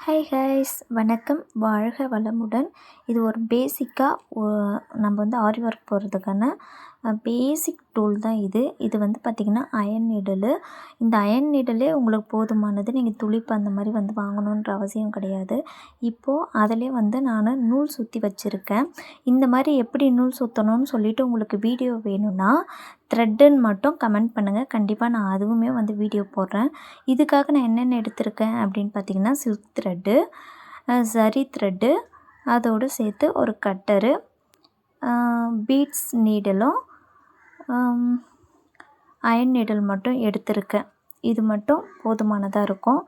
Hi guys, வணக்கம். வாழ்க வளமுடன். இது ஒரு பேசிக்காக நம்ம வந்து ஆரி ஒர்க் போகிறதுக்கான பேசிக் டூல் தான் இது. இது வந்து பார்த்திங்கன்னா அயன் நீடலு. இந்த அயன் நீடலே உங்களுக்கு போதுமானது. நீங்கள் துளிப்பு அந்த மாதிரி வந்து வாங்கணுன்ற அவசியம் கிடையாது. இப்போது அதிலே வந்து நான் நூல் சுற்றி வச்சுருக்கேன். இந்த மாதிரி எப்படி நூல் சுற்றணும்னு சொல்லிவிட்டு உங்களுக்கு வீடியோ வேணும்னா த்ரெட்டுன்னு மட்டும் கமெண்ட் பண்ணுங்கள். கண்டிப்பாக நான் அதுவுமே வந்து வீடியோ போடுறேன். இதுக்காக நான் என்னென்ன எடுத்திருக்கேன் அப்படின்னு பார்த்திங்கன்னா சில்க் த்ரெட்டு, சரி த்ரெட்டு, அதோடு சேர்த்து ஒரு கட்டரு, பீட்ஸ் நீடலும், அயன் நீடல் மட்டும் எடுத்திருக்கேன். இது மட்டும் போதுமானதாக இருக்கும்.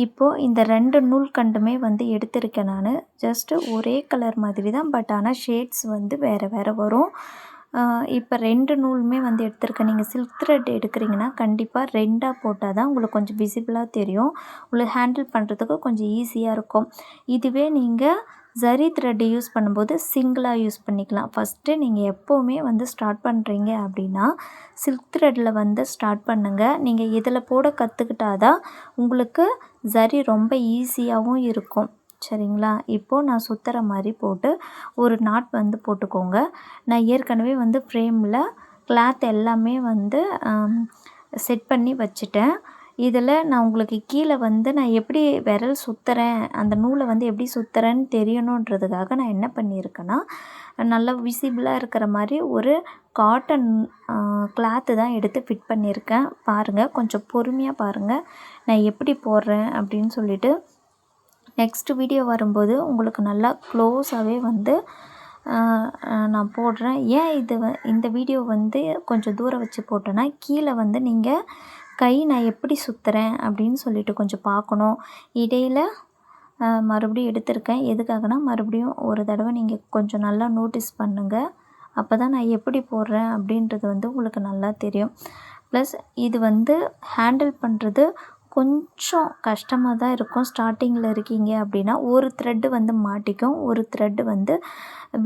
இப்போது இந்த 2 நூல்கண்டுமே வந்து எடுத்திருக்கேன் நான். ஜஸ்ட்டு ஒரே கலர் மாதிரி தான், பட் ஆனால் ஷேட்ஸ் வந்து வேறு வேறு வரும். இப்போ 2 நூலுமே வந்து எடுத்திருக்கேன். நீங்கள் சில்க் த்ரெட் எடுக்கிறீங்கன்னா கண்டிப்பாக 2ஆக போட்டால் தான் உங்களுக்கு கொஞ்சம் விசிபிளாக தெரியும். உங்களுக்கு ஹேண்டில் பண்ணுறதுக்கு கொஞ்சம் ஈஸியாக இருக்கும். இதுவே நீங்கள் சரி த்ரெட்டு யூஸ் பண்ணும்போது சிங்கிளாக யூஸ் பண்ணிக்கலாம். ஃபஸ்ட்டு நீங்கள் எப்போவுமே வந்து ஸ்டார்ட் பண்ணுறீங்க அப்படின்னா சில்க் த்ரெட்டில் வந்து ஸ்டார்ட் பண்ணுங்கள். நீங்கள் இதில் போட கற்றுக்கிட்டா தான் உங்களுக்கு சரி ரொம்ப ஈஸியாகவும் இருக்கும். சரிங்களா? இப்போது நான் சுற்றுற மாதிரி போட்டு ஒரு நாட் வந்து போட்டுக்கோங்க. நான் ஏற்கனவே வந்து ஃப்ரேமில் கிளாத் எல்லாமே வந்து செட் பண்ணி வச்சுட்டேன். இதில் நான் உங்களுக்கு கீழே வந்து நான் எப்படி விரல் சுற்றுறேன், அந்த நூலை வந்து எப்படி சுற்றுறேன்னு தெரியணுன்றதுக்காக நான் என்ன பண்ணியிருக்கேன்னா, நல்லா விசிபிளாக இருக்கிற மாதிரி ஒரு காட்டன் கிளாத்து தான் எடுத்து ஃபிட் பண்ணியிருக்கேன். பாருங்கள், கொஞ்சம் பொறுமையாக பாருங்கள் நான் எப்படி போடுறேன் அப்படின்னு சொல்லிவிட்டு. நெக்ஸ்ட் வீடியோ வரும்போது உங்களுக்கு நல்லா க்ளோஸாகவே வந்து நான் போடுறேன். ஏன் இந்த வீடியோ வந்து கொஞ்சம் தூரம் வச்சு போட்டேன்னா, கீழே வந்து நீங்கள் கை நான் எப்படி சுற்றுறேன் அப்படின்னு சொல்லிட்டு கொஞ்சம் பார்க்கணும். இடையில் மறுபடியும் எடுத்திருக்கேன். எதுக்காகனா மறுபடியும் ஒரு தடவை நீங்கள் கொஞ்சம் நல்லா நோட்டீஸ் பண்ணுங்கள். அப்போ தான் நான் எப்படி போடுறேன் அப்படின்றது வந்து உங்களுக்கு நல்லா தெரியும். ப்ளஸ் இது வந்து ஹேண்டில் பண்ணுறது கொஞ்சம் கஷ்டமாக தான் இருக்கும். ஸ்டார்டிங்கில் இருக்கீங்க அப்படின்னா ஒரு த்ரெட்டு வந்து மாட்டிக்கும், ஒரு த்ரெட்டு வந்து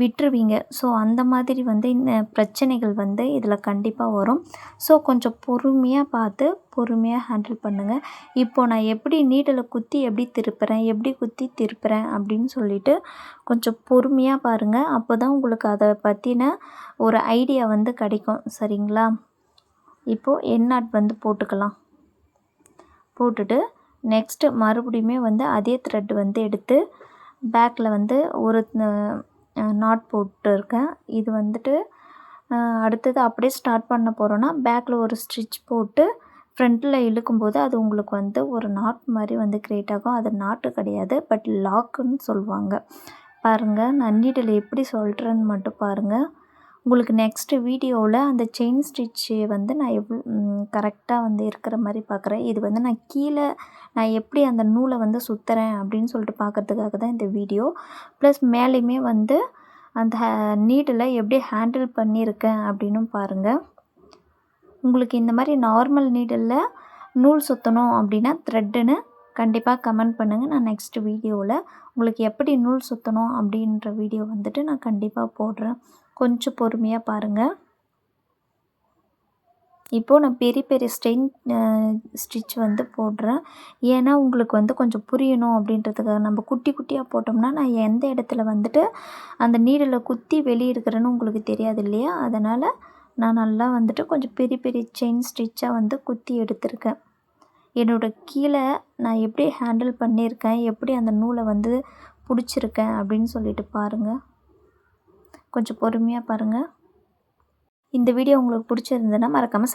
விட்டுருவீங்க. ஸோ அந்த மாதிரி வந்து இந்த பிரச்சனைகள் வந்து இதில் கண்டிப்பாக வரும். ஸோ கொஞ்சம் பொறுமையாக பார்த்து பொறுமையாக ஹேண்டில் பண்ணுங்கள். இப்போது நான் எப்படி நீடலை குத்தி எப்படி திருப்புறேன் அப்படின்னு சொல்லிட்டு கொஞ்சம் பொறுமையாக பாருங்கள். அப்போ தான் உங்களுக்கு அதை பற்றின ஒரு ஐடியா வந்து கிடைக்கும். சரிங்களா? இப்போது என் நாட் வந்து போட்டுட்டு நெக்ஸ்ட்டு மறுபடியுமே வந்து அதே த்ரெட் வந்து எடுத்து பேக்கில் வந்து ஒரு நாட் போட்டிருக்கேன். இது வந்துட்டு அடுத்தது அப்படியே ஸ்டார்ட் பண்ண போகிறோன்னா பேக்கில் ஒரு ஸ்டிச் போட்டு ஃப்ரண்ட்டில் இழுக்கும்போது அது உங்களுக்கு வந்து ஒரு நாட் மாதிரி வந்து க்ரியேட் ஆகும். அது நாட்டு கிடையாது, பட் லாக்குன்னு சொல்லுவாங்க. பாருங்கள், நான் நீடில் எப்படி சொல்கிறேன்னு மட்டும் பாருங்கள். உங்களுக்கு நெக்ஸ்ட்டு வீடியோவில் அந்த செயின் ஸ்டிச்சு வந்து நான் கரெக்டாக வந்து இருக்கிற மாதிரி பார்க்குறேன். இது வந்து நான் எப்படி அந்த நூலை வந்து சுற்றுறேன் அப்படின்னு சொல்லிட்டு பார்க்குறதுக்காக தான் இந்த வீடியோ. ப்ளஸ் மேலேயுமே வந்து அந்த நீடில் எப்படி ஹேண்டில் பண்ணியிருக்கேன் அப்படின்னும் பாருங்கள். உங்களுக்கு இந்த மாதிரி நார்மல் நீடலில் நூல் சுற்றணும் அப்படின்னா த்ரெட்டுன்னு கண்டிப்பாக கமெண்ட் பண்ணுங்கள். நான் நெக்ஸ்ட்டு வீடியோவில் உங்களுக்கு எப்படி நூல் சுற்றணும் அப்படின்ற வீடியோ வந்துட்டு நான் கண்டிப்பாக போடுறேன். கொஞ்சம் பொறுமையாக பாருங்கள். இப்போது நான் பெரிய பெரிய ஸ்டிச் வந்து போடுறேன். ஏன்னா உங்களுக்கு வந்து கொஞ்சம் புரியணும் அப்படின்றதுக்காக. நம்ம குட்டி குட்டியாக போட்டோம்னா நான் எந்த இடத்துல வந்துட்டு அந்த நீடில் குத்தி வெளியே இருக்கிறேன்னு உங்களுக்கு தெரியாது இல்லையா? அதனால் நான் நல்லா வந்துட்டு கொஞ்சம் பெரிய பெரிய செயின் ஸ்டிச்சாக வந்து குத்தி எடுத்திருக்கேன். கீழே நான் எப்படி ஹேண்டில் பண்ணியிருக்கேன், எப்படி அந்த நூலை வந்து பிடிச்சிருக்கேன் அப்படின்னு சொல்லிட்டு பாருங்கள். கொஞ்சம் பொறுமையாக பாருங்கள். இந்த வீடியோ உங்களுக்கு பிடிச்சிருந்ததுன்னா மறக்காமல்